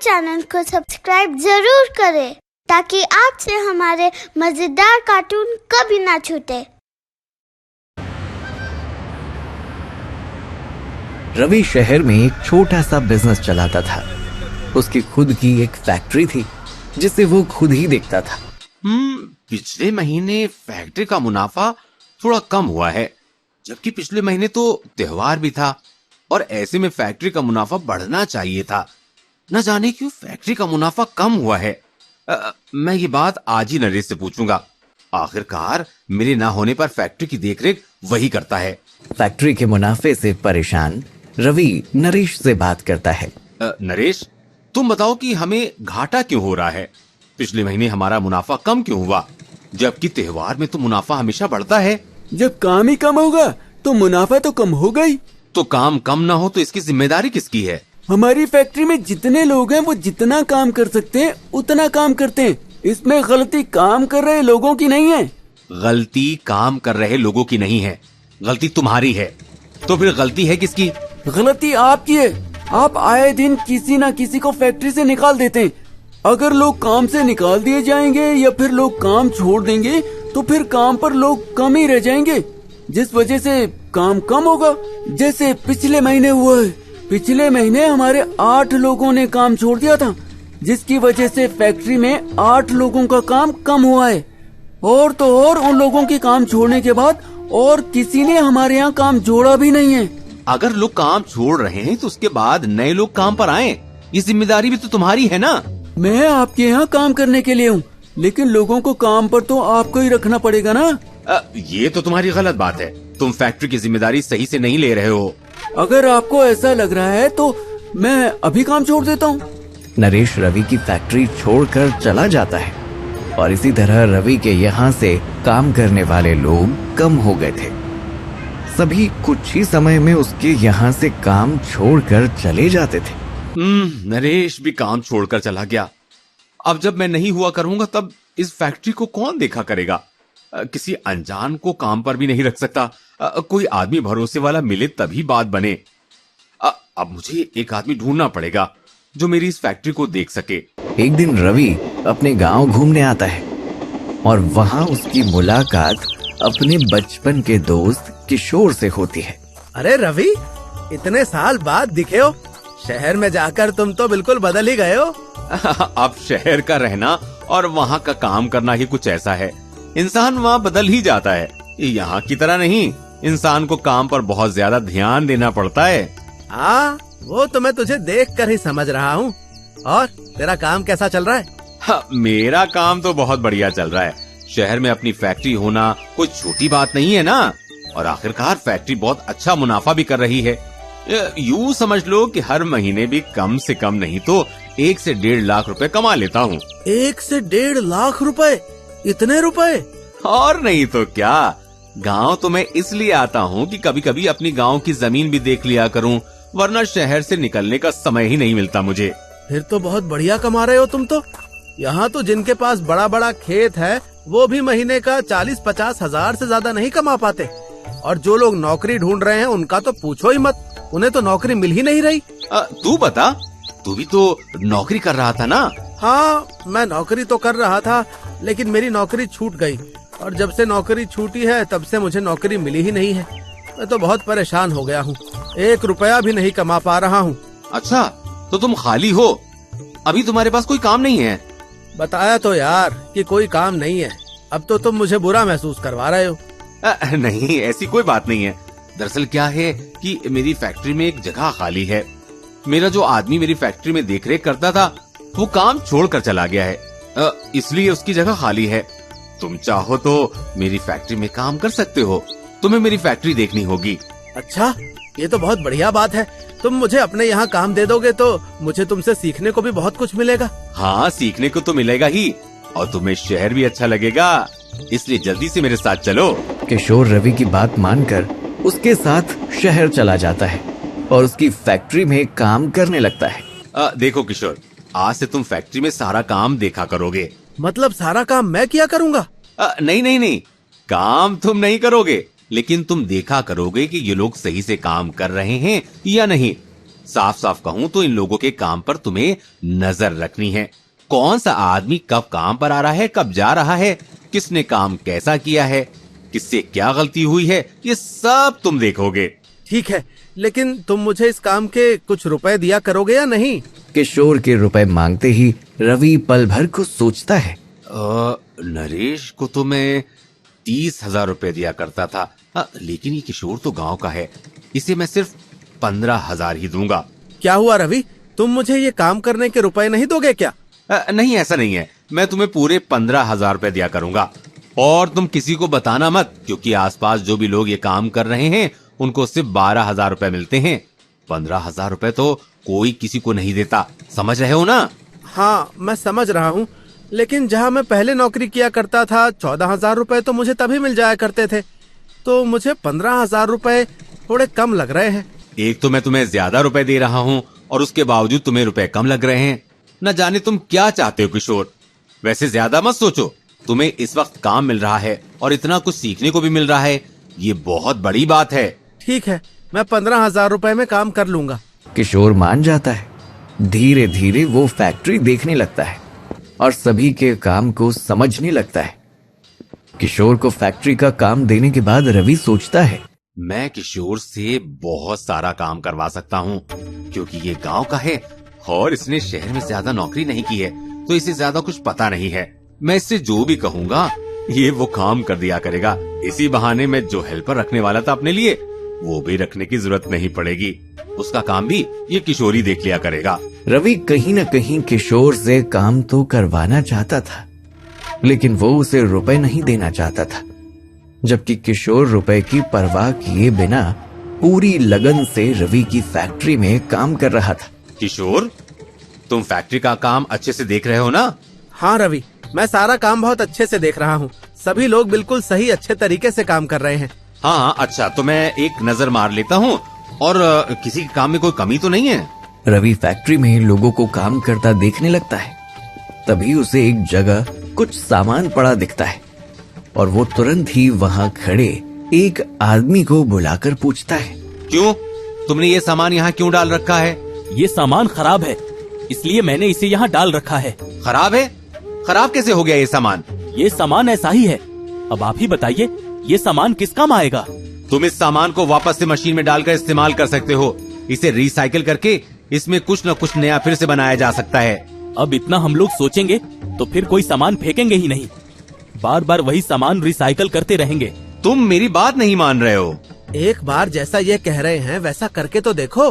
Channel को subscribe जरूर करें ताकि आपसे हमारे मजेदार कार्टून कभी ना छूटे। रवि शहर में एक छोटा सा बिजनेस चलाता था। उसकी खुद की एक फैक्ट्री थी जिसे वो खुद ही देखता था। पिछले महीने फैक्ट्री का मुनाफा थोड़ा कम हुआ है, जबकि पिछले महीने तो त्योहार भी था और ऐसे में फैक्ट्री का मुनाफा बढ़ना चाहिए था। न जाने क्यों फैक्ट्री का मुनाफा कम हुआ है। मैं ये बात आज ही नरेश से पूछूंगा। आखिरकार मेरे ना होने पर फैक्ट्री की देखरेख वही करता है। फैक्ट्री के मुनाफे से परेशान रवि नरेश से बात करता है। नरेश, तुम बताओ कि हमें घाटा क्यों हो रहा है? पिछले महीने हमारा मुनाफा कम क्यों हुआ, जबकि त्योहार में तो मुनाफा हमेशा बढ़ता है। जब काम ही कम होगा तो मुनाफा तो कम होगा ही। तो काम कम ना हो तो इसकी जिम्मेदारी किसकी है? हमारी फैक्ट्री में जितने लोग हैं वो जितना काम कर सकते हैं उतना काम करते हैं। इसमें गलती काम कर रहे लोगों की नहीं है। गलती काम कर रहे लोगों की नहीं है, गलती तुम्हारी है। तो फिर गलती है किसकी? गलती आपकी है। आप आए दिन किसी न किसी को फैक्ट्री से निकाल देते हैं। अगर लोग काम से निकाल दिए जाएंगे या फिर लोग काम छोड़ देंगे तो फिर काम पर लोग कम ही रह जाएंगे, जिस वजह से काम कम होगा। जैसे पिछले महीने हुआ है। पिछले महीने हमारे 8 लोगों ने काम छोड़ दिया था, जिसकी वजह से फैक्ट्री में 8 लोगों का काम कम हुआ है। और तो और उन लोगों के काम छोड़ने के बाद और किसी ने हमारे यहाँ काम जोड़ा भी नहीं है। अगर लोग काम छोड़ रहे हैं तो उसके बाद नए लोग काम पर आए, ये जिम्मेदारी भी तो तुम्हारी है ना। मैं आपके यहाँ काम करने के लिए हूँ, लेकिन लोगों को काम पर तो आपको ही रखना पड़ेगा ना। ये तो तुम्हारी गलत बात है। तुम फैक्ट्री की जिम्मेदारी सही से नहीं ले रहे हो। अगर आपको ऐसा लग रहा है तो मैं अभी काम छोड़ देता हूँ। नरेश रवि की फैक्ट्री छोड़कर चला जाता है और इसी तरह रवि के यहाँ से काम करने वाले लोग कम हो गए थे। सभी कुछ ही समय में उसके यहाँ से काम छोड़कर चले जाते थे। नरेश भी काम छोड़कर चला गया। अब जब मैं नहीं हुआ करूंगा तब इस फैक्ट्री को कौन देखा करेगा? किसी अनजान को काम पर भी नहीं रख सकता। कोई आदमी भरोसे वाला मिले तभी बात बने। अब मुझे एक आदमी ढूंढना पड़ेगा जो मेरी इस फैक्ट्री को देख सके। एक दिन रवि अपने गांव घूमने आता है और वहां उसकी मुलाकात अपने बचपन के दोस्त किशोर से होती है। अरे रवि, इतने साल बाद दिखे हो। शहर में जाकर तुम तो बिल्कुल बदल ही गए हो। अब शहर का रहना और वहाँ का काम करना ही कुछ ऐसा है, इंसान वहाँ बदल ही जाता है। यहाँ की तरह नहीं, इंसान को काम पर बहुत ज्यादा ध्यान देना पड़ता है। हाँ, वो तो मैं तुझे देख कर ही समझ रहा हूँ। और तेरा काम कैसा चल रहा है? मेरा काम तो बहुत बढ़िया चल रहा है। शहर में अपनी फैक्ट्री होना कोई छोटी बात नहीं है ना। और आखिरकार फैक्ट्री बहुत अच्छा मुनाफा भी कर रही है। यूँ समझ लो कि हर महीने भी कम से कम नहीं तो 1 से 1.5 लाख रुपए कमा लेता हूँ। 1 से 1.5 लाख रुपए? इतने रुपए? और नहीं तो क्या। गांव तो मैं इसलिए आता हूँ कि कभी कभी अपनी गांव की जमीन भी देख लिया करूँ, वरना शहर से निकलने का समय ही नहीं मिलता मुझे। फिर तो बहुत बढ़िया कमा रहे हो तुम तो। यहाँ तो जिनके पास बड़ा बड़ा खेत है वो भी महीने का 40-50 हजार से ज्यादा नहीं कमा पाते। और जो लोग नौकरी ढूंढ रहे हैं उनका तो पूछो ही मत, उन्हें तो नौकरी मिल ही नहीं रही। तू बता, तू भी तो नौकरी कर रहा था ना? हाँ, मैं नौकरी तो कर रहा था, लेकिन मेरी नौकरी छूट गई। और जब से नौकरी छूटी है तब से मुझे नौकरी मिली ही नहीं है। मैं तो बहुत परेशान हो गया हूँ। 1 रुपया भी नहीं कमा पा रहा हूँ। अच्छा, तो तुम खाली हो? अभी तुम्हारे पास कोई काम नहीं है? बताया तो यार कि कोई काम नहीं है। अब तो तुम मुझे बुरा महसूस करवा रहे हो। नहीं, ऐसी कोई बात नहीं है। दरअसल क्या है कि मेरी फैक्ट्री में एक जगह खाली है। मेरा जो आदमी मेरी फैक्ट्री में देखरेख करता था वो काम छोड़कर चला गया है, इसलिए उसकी जगह खाली है। तुम चाहो तो मेरी फैक्ट्री में काम कर सकते हो। तुम्हें मेरी फैक्ट्री देखनी होगी। अच्छा, ये तो बहुत बढ़िया बात है। तुम मुझे अपने यहाँ काम दे दोगे तो मुझे तुमसे सीखने को भी बहुत कुछ मिलेगा। हाँ, सीखने को तो मिलेगा ही, और तुम्हें शहर भी अच्छा लगेगा। इसलिए जल्दी से मेरे साथ चलो। किशोर रवि की बात मानकर उसके साथ शहर चला जाता है और उसकी फैक्ट्री में काम करने लगता है। देखो किशोर, आज से तुम फैक्ट्री में सारा काम देखा करोगे। मतलब सारा काम मैं किया करूँगा? नहीं, काम तुम नहीं करोगे, लेकिन तुम देखा करोगे कि ये लोग सही से काम कर रहे हैं या नहीं। साफ साफ कहूं तो इन लोगों के काम पर तुम्हें नजर रखनी है। कौन सा आदमी कब काम पर आ रहा है, कब जा रहा है, किसने काम कैसा किया है, किससे क्या गलती हुई है, ये सब तुम देखोगे। ठीक है, लेकिन तुम मुझे इस काम के कुछ रुपए दिया करोगे या नहीं? किशोर के रुपए मांगते ही रवि पल भर को सोचता है। नरेश को तो मैं 30,000 रुपए दिया करता था, लेकिन ये किशोर तो गांव का है, इसे मैं सिर्फ 15,000 ही दूंगा। क्या हुआ रवि, तुम मुझे ये काम करने के रुपए नहीं दोगे क्या? नहीं, ऐसा नहीं है, मैं तुम्हें पूरे 15,000 रुपए दिया करूंगा। और तुम किसी को बताना मत, क्योंकि आसपास जो भी लोग ये काम कर रहे हैं उनको सिर्फ 12,000 रुपए मिलते हैं। 15,000 रुपए तो कोई किसी को नहीं देता, समझ रहे हो ना? हाँ, मैं समझ रहा हूँ, लेकिन जहाँ मैं पहले नौकरी किया करता था 14,000 रुपए तो मुझे तभी मिल जाया करते थे, तो मुझे 15,000 रुपए थोड़े कम लग रहे हैं। एक तो मैं तुम्हें ज्यादा रुपए दे रहा हूँ और उसके बावजूद तुम्हें रुपए कम लग रहे हैं। न जाने तुम क्या चाहते हो किशोर। वैसे ज्यादा मत सोचो, तुम्हें इस वक्त काम मिल रहा है और इतना कुछ सीखने को भी मिल रहा है, ये बहुत बड़ी बात है। ठीक है, मैं 15,000 रुपए में काम कर लूंगा। किशोर मान जाता है। धीरे धीरे वो फैक्ट्री देखने लगता है और सभी के काम को समझने लगता है। किशोर को फैक्ट्री का काम देने के बाद रवि सोचता है, मैं किशोर से बहुत सारा काम करवा सकता हूँ, क्योंकि ये गांव का है और इसने शहर में ज्यादा नौकरी नहीं की है, तो इसे ज्यादा कुछ पता नहीं है। मैं इससे जो भी कहूँगा ये वो काम कर दिया करेगा। इसी बहाने मैं जो हेल्पर रखने वाला था अपने लिए, वो भी रखने की जरूरत नहीं पड़ेगी। उसका काम भी ये किशोर ही देख लिया करेगा। रवि कहीं न कहीं किशोर से काम तो करवाना चाहता था, लेकिन वो उसे रुपए नहीं देना चाहता था, जबकि किशोर रुपए की परवाह किए बिना पूरी लगन से रवि की फैक्ट्री में काम कर रहा था। किशोर, तुम फैक्ट्री का काम अच्छे से देख रहे हो ना? हाँ रवि, मैं सारा काम बहुत अच्छे से देख रहा हूँ। सभी लोग बिल्कुल सही अच्छे तरीके से काम कर रहे हैं। हाँ, अच्छा, तो मैं एक नजर मार लेता हूँ। और किसी के काम में कोई कमी तो नहीं है? रवि फैक्ट्री में लोगों को काम करता देखने लगता है। तभी उसे एक जगह कुछ सामान पड़ा दिखता है और वो तुरंत ही वहाँ खड़े एक आदमी को बुलाकर पूछता है, क्यों? तुमने ये सामान यहाँ क्यों डाल रखा है? ये सामान खराब है, इसलिए मैंने इसे यहाँ डाल रखा है। खराब है? खराब कैसे हो गया ये सामान? ये सामान ऐसा ही है। अब आप ही बताइए, ये सामान किस काम आएगा? तुम इस सामान को वापस से मशीन में डालकर इस्तेमाल कर सकते हो। इसे रिसाइकिल करके इसमें कुछ न कुछ नया फिर से बनाया जा सकता है। अब इतना हम लोग सोचेंगे तो फिर कोई सामान फेंकेंगे ही नहीं। बार बार वही सामान रिसाइकिल करते रहेंगे। तुम मेरी बात नहीं मान रहे हो। एक बार जैसा ये कह रहे हैं वैसा करके तो देखो।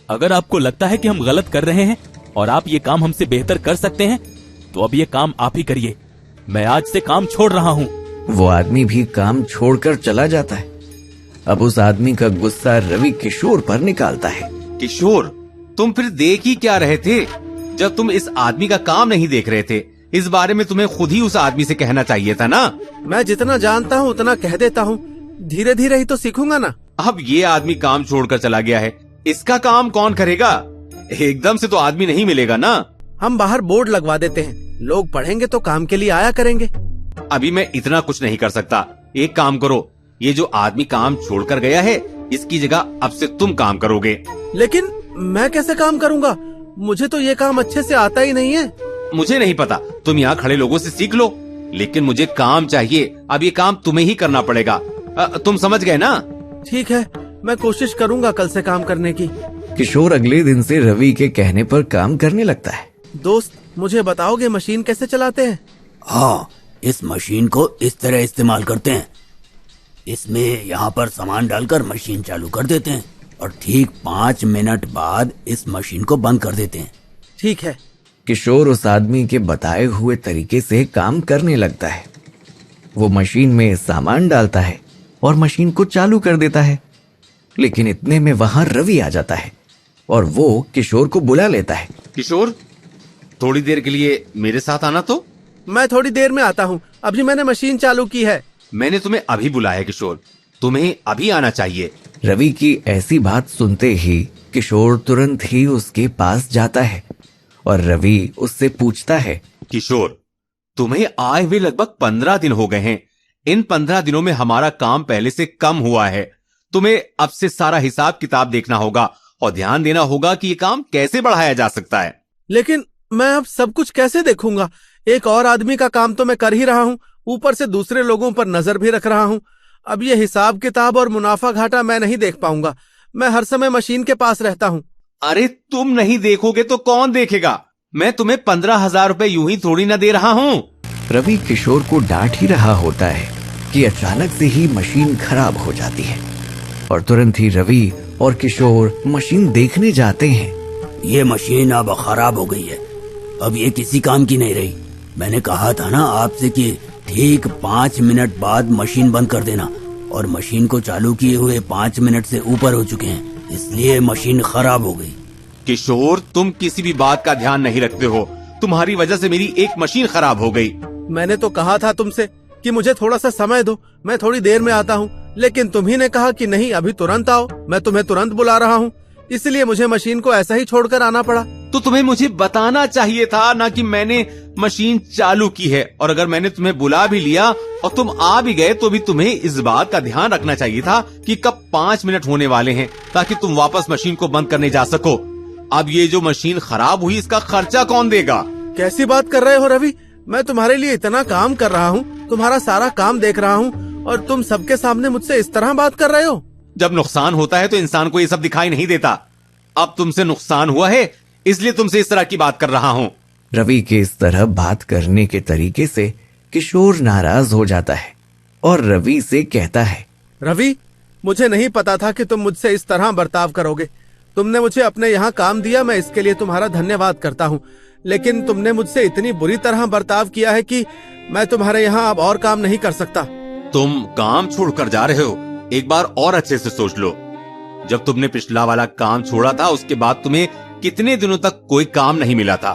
अगर आपको लगता है कि हम गलत कर रहे हैं और आप ये काम हमसे बेहतर कर सकते हैं, तो अब ये काम आप ही करिए। मैं आज से काम छोड़ रहा हूँ। वो आदमी भी काम छोड़कर चला जाता है। अब उस आदमी का गुस्सा रवि किशोर पर निकालता है। किशोर, तुम फिर देख ही क्या रहे थे जब तुम इस आदमी का काम नहीं देख रहे थे? इस बारे में तुम्हें खुद ही उस आदमी से कहना चाहिए था ना। मैं जितना जानता हूँ उतना कह देता हूँ, धीरे धीरे ही तो सीखूंगा ना। अब ये आदमी काम छोड़कर चला गया है, इसका काम कौन करेगा? एकदम से तो आदमी नहीं मिलेगा ना। हम बाहर बोर्ड लगवा देते हैं, लोग पढ़ेंगे तो काम के लिए आया करेंगे। अभी मैं इतना कुछ नहीं कर सकता। एक काम करो, ये जो आदमी काम छोड़कर गया है, इसकी जगह अब से तुम काम करोगे। लेकिन मैं कैसे काम करूँगा? मुझे तो ये काम अच्छे से आता ही नहीं है। मुझे नहीं पता, तुम यहाँ खड़े लोगों से सीख लो, लेकिन मुझे काम चाहिए। अब ये काम तुम्हें ही करना पड़ेगा। तुम समझ गए ना? ठीक है, मैं कोशिश करूँगा कल से काम करने की। किशोर अगले दिन से रवि के कहने पर काम करने लगता है। दोस्त, मुझे बताओगे मशीन कैसे चलाते हैं? हाँ, इस मशीन को इस तरह इस्तेमाल करते हैं। इसमें यहाँ पर सामान डालकर मशीन चालू कर देते हैं और ठीक 5 मिनट बाद इस मशीन को बंद कर देते हैं। ठीक है। किशोर उस आदमी के बताए हुए तरीके से काम करने लगता है। वो मशीन में सामान डालता है और मशीन को चालू कर देता है। लेकिन इतने में वहां रवि आ जाता है और वो किशोर को बुला लेता है। किशोर, थोड़ी देर के लिए मेरे साथ आना तो। मैं थोड़ी देर में आता हूँ, अभी मैंने मशीन चालू की है। मैंने तुम्हें अभी बुलाया है किशोर, तुम्हें अभी आना चाहिए। रवि की ऐसी बात सुनते ही किशोर तुरंत ही उसके पास जाता है और रवि उससे पूछता है, किशोर, तुम्हें आए हुए लगभग 15 दिन हो गए हैं। इन 15 दिनों में हमारा काम पहले से कम हुआ है। तुम्हें अब से सारा हिसाब किताब देखना होगा और ध्यान देना होगा कि ये काम कैसे बढ़ाया जा सकता है। लेकिन मैं अब सब कुछ कैसे देखूंगा? एक और आदमी का काम तो मैं कर ही रहा हूँ, ऊपर से दूसरे लोगों पर नजर भी रख रहा हूँ। अब ये हिसाब किताब और मुनाफा घाटा मैं नहीं देख पाऊंगा। मैं हर समय मशीन के पास रहता हूँ। अरे तुम नहीं देखोगे तो कौन देखेगा? मैं तुम्हें 15,000 रुपए यूं ही थोड़ी ना दे रहा हूँ। रवि किशोर को डांट ही रहा होता है कि अचानक से ही मशीन खराब हो जाती है और तुरंत ही रवि और किशोर मशीन देखने जाते हैं। ये मशीन अब खराब हो गई है, अब ये किसी काम की नहीं रही। मैंने कहा था ना आपसे कि ठीक 5 मिनट बाद मशीन बंद कर देना, और मशीन को चालू किए हुए 5 मिनट से ऊपर हो चुके हैं, इसलिए मशीन खराब हो गई। किशोर, तुम किसी भी बात का ध्यान नहीं रखते हो। तुम्हारी वजह से मेरी एक मशीन खराब हो गई। मैंने तो कहा था तुमसे कि मुझे थोड़ा सा समय दो, मैं थोड़ी देर में आता हूँ, लेकिन तुम्ही ने कहा कि नहीं अभी तुरंत आओ। मैं तुम्हें तुरंत बुला रहा हूँ, इसलिए मुझे मशीन को ऐसा ही छोड़कर आना पड़ा। तो तुम्हें मुझे बताना चाहिए था ना कि मैंने मशीन चालू की है। और अगर मैंने तुम्हें बुला भी लिया और तुम आ भी गए तो भी तुम्हें इस बात का ध्यान रखना चाहिए था कि कब 5 मिनट होने वाले हैं, ताकि तुम वापस मशीन को बंद करने जा सको। अब ये जो मशीन खराब हुई, इसका खर्चा कौन देगा? कैसी बात कर रहे हो रवि? मैं तुम्हारे लिए इतना काम कर रहा हूँ, तुम्हारा सारा काम देख रहा हूँ, और तुम सबके सामने मुझसे इस तरह बात कर रहे हो? जब नुकसान होता है तो इंसान को ये सब दिखाई नहीं देता। अब तुमसे नुकसान हुआ है, इसलिए तुमसे इस तरह की बात कर रहा हूँ। रवि के इस तरह बात करने के तरीके से किशोर नाराज हो जाता है और रवि से कहता है, रवि, मुझे नहीं पता था कि तुम मुझसे इस तरह बर्ताव करोगे। तुमने मुझे अपने यहाँ काम दिया, मैं इसके लिए तुम्हारा धन्यवाद करता हूँ, लेकिन तुमने मुझसे इतनी बुरी तरह बर्ताव किया है कि मैं तुम्हारे यहाँ अब और काम नहीं कर सकता। तुम काम छोड़कर जा रहे हो, एक बार और अच्छे से सोच लो। जब तुमने पिछला वाला काम छोड़ा था, उसके बाद तुम्हें कितने दिनों तक कोई काम नहीं मिला था,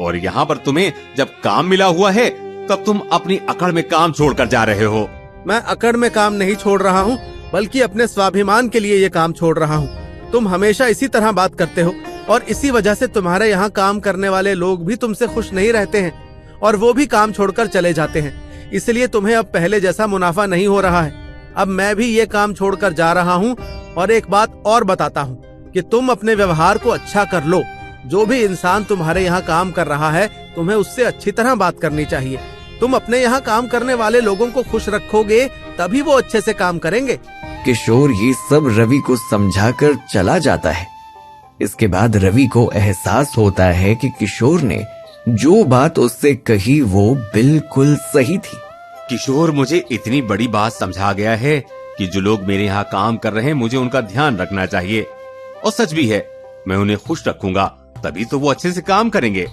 और यहाँ पर तुम्हें जब काम मिला हुआ है तब तुम अपनी अकड़ में काम छोड़कर जा रहे हो। मैं अकड़ में काम नहीं छोड़ रहा हूँ, बल्कि अपने स्वाभिमान के लिए ये काम छोड़ रहा हूँ। तुम हमेशा इसी तरह बात करते हो, और इसी वजह से तुम्हारे यहाँ काम करने वाले लोग भी तुमसे खुश नहीं रहते हैं, और वो भी काम छोड़कर चले जाते हैं। इसलिए तुम्हें अब पहले जैसा मुनाफा नहीं हो रहा है। अब मैं भी ये काम छोड़कर जा रहा हूँ, और एक बात और बताता हूँ कि तुम अपने व्यवहार को अच्छा कर लो। जो भी इंसान तुम्हारे यहाँ काम कर रहा है, तुम्हें उससे अच्छी तरह बात करनी चाहिए। तुम अपने यहाँ काम करने वाले लोगों को खुश रखोगे, तभी वो अच्छे से काम करेंगे। किशोर ये सब रवि को समझाकर चला जाता है। इसके बाद रवि को एहसास होता है कि किशोर ने जो बात उससे कही वो बिल्कुल सही थी। किशोर मुझे इतनी बड़ी बात समझा गया है कि जो लोग मेरे यहाँ काम कर रहे हैं, मुझे उनका ध्यान रखना चाहिए। और सच भी है, मैं उन्हें खुश रखूंगा तभी तो वो अच्छे से काम करेंगे।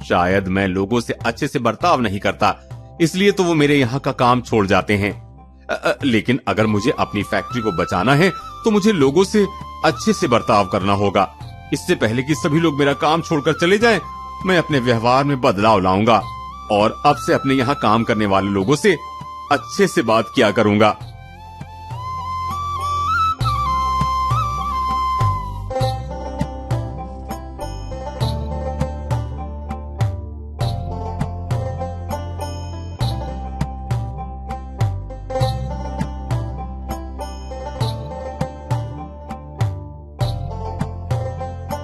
शायद मैं लोगों से अच्छे से बर्ताव नहीं करता, इसलिए तो वो मेरे यहाँ का काम छोड़ जाते हैं। लेकिन अगर मुझे अपनी फैक्ट्री को बचाना है तो मुझे लोगों से अच्छे से बर्ताव करना होगा। इससे पहले कि सभी लोग मेरा काम छोड़कर चले जाएं, मैं अपने व्यवहार में बदलाव लाऊंगा और अब से अपने यहाँ काम करने वाले लोगों से अच्छे से बात किया करूंगा।